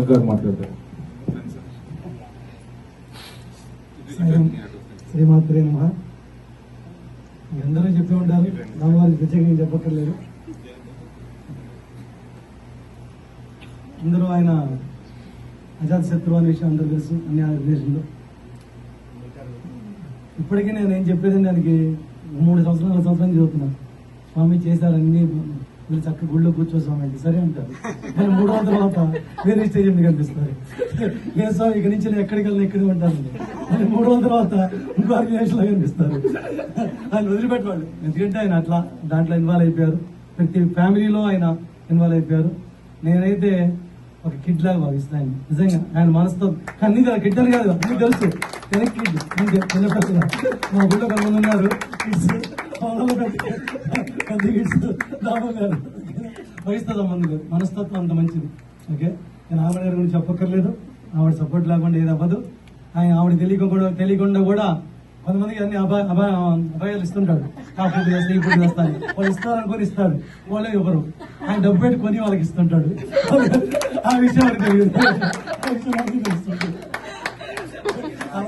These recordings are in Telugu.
గారు మాట్లాడతారు. శ్రీమాత్రే నమః. అందరూ చెప్పి ఉంటారు, దాని వారికి ప్రత్యేకంగా చెప్పక్కర్లేదు. అందరూ ఆయన అజాత శత్రువు అనే విషయం అందరూ తెలుసు అన్ని దేశంలో. ఇప్పటికీ నేను ఏం చెప్పేదండి, దానికి 3 సంవత్సరాలు 4 సంవత్సరాలు చదువుతున్నాను. స్వామి చేశారన్నీ వీళ్ళు చక్క గుళ్ళో కూర్చో స్వామి అంటే సరే అంటారు. కానీ 3 తర్వాత వేరే స్టేజ్ ఎందుకు కనిపిస్తారు? లేదు స్వామి ఇక్కడి నుంచి నేను ఎక్కడికి వెళ్ళిన ఇక్కడే ఉంటాను. 3 తర్వాత ఇంకో ఆర్గనైజేషన్ లో కనిపిస్తారు. ఆయన వదిలిపెట్టేవాళ్ళు, ఎందుకంటే ఆయన అట్లా దాంట్లో ఇన్వాల్వ్ అయిపోయారు. ప్రతి ఫ్యామిలీలో ఆయన ఇన్వాల్వ్ అయిపోయారు. నేనైతే ఒక కిడ్ లాగా భావిస్తాను నిజంగా. ఆయన మనసుతో అన్ని కిడ్ అని కాదు, అన్ని తెలుసు. కిడ్ చిన్నపిల్లలు మా ఊళ్ళో కొంతమంది ఉన్నారు కిడ్స్, పెద్ద కిడ్స్ దామగారు వయసుతో సంబంధం లేదు, మనస్తత్వం అంత మంచిది. ఓకే, నేను ఆవిడ గారి గురించి చెప్పక్కర్లేదు. ఆవిడ సపోర్ట్ లేకుండా ఏది అవ్వదు. ఆవిడ తెలియకుండా కూడా కొంతమందికి అన్ని అభయాలు ఇస్తుంటాడు. కాఫీ చేస్తే ఇప్పుడు చేస్తాను, వాళ్ళు ఇస్తారనుకొని ఇస్తాడు, వాళ్ళే ఇవ్వరు. ఆయన డబ్బు పెట్టుకొని వాళ్ళకి ఇస్తుంటాడు. ఆ విషయం వాళ్ళకి తెలియదు. తెలుస్తుంటాడు.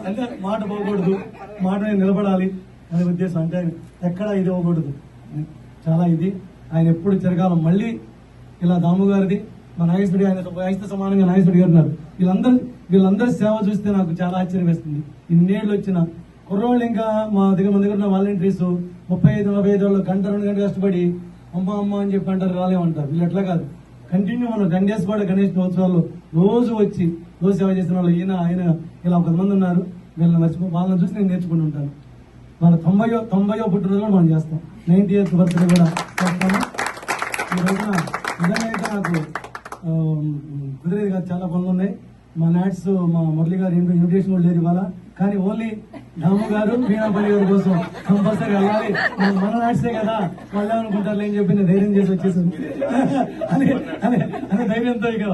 అంటే మాట పోకూడదు, మాట మీద నిలబడాలి అనే ఉద్దేశం. అంటే ఆయన ఎక్కడ ఇది అవ్వకూడదు, చాలా ఇది. ఆయన ఎప్పుడు చిరకాలం మళ్ళీ ఇలా దాము గారిది, మా నాగేశ్వరి, ఆయన వయసుతో సమానంగా నాగేశ్వరి గారు ఉన్నారు. వీళ్ళందరి సేవ చూస్తే నాకు చాలా ఆశ్చర్యం వేస్తుంది. ఇన్నేళ్ళు వచ్చిన కుర్రోళ్ళు, ఇంకా మా దగ్గర ఉన్న వాలంటీర్స్ 35-40 ఏళ్ళు గంట 2 గంటలు కష్టపడి అమ్మ అని చెప్పి అంటారు, రాలేమంటారు. వీళ్ళు ఎట్లా కాదు, కంటిన్యూ మనం 10 days పాటు గణేష్ ఉత్సవాల్లో రోజు వచ్చి రోజు సేవ చేసిన వాళ్ళు ఆయన ఇలా 1 మంది ఉన్నారు. వాళ్ళని చూసి నేను నేర్చుకుంటూ ఉంటాను. వాళ్ళ 90వ పుట్టినరోజు కూడా మనం చేస్తాం, 90th బర్త్డే కూడా చేస్తాము. ఈ రోజున నిజంగా అయితే నాకు కుదిరేది కాదు, చాలా పనులు ఉన్నాయి. మా నాట్స్, మా మురళి గారు ఇన్విటేషన్ కూడా లేదు ఇవాళ. కానీ ఓన్లీ దాము గారు, వీణాపల్లి గారి కోసం కంపల్సరీ వెళ్ళాలి. మన నాట్సే కదా, వాళ్ళు ఏమనుకుంటారు అని చెప్పి నేను ధైర్యం చేసి వచ్చేసాను. అనే ధైర్యంతో ఇక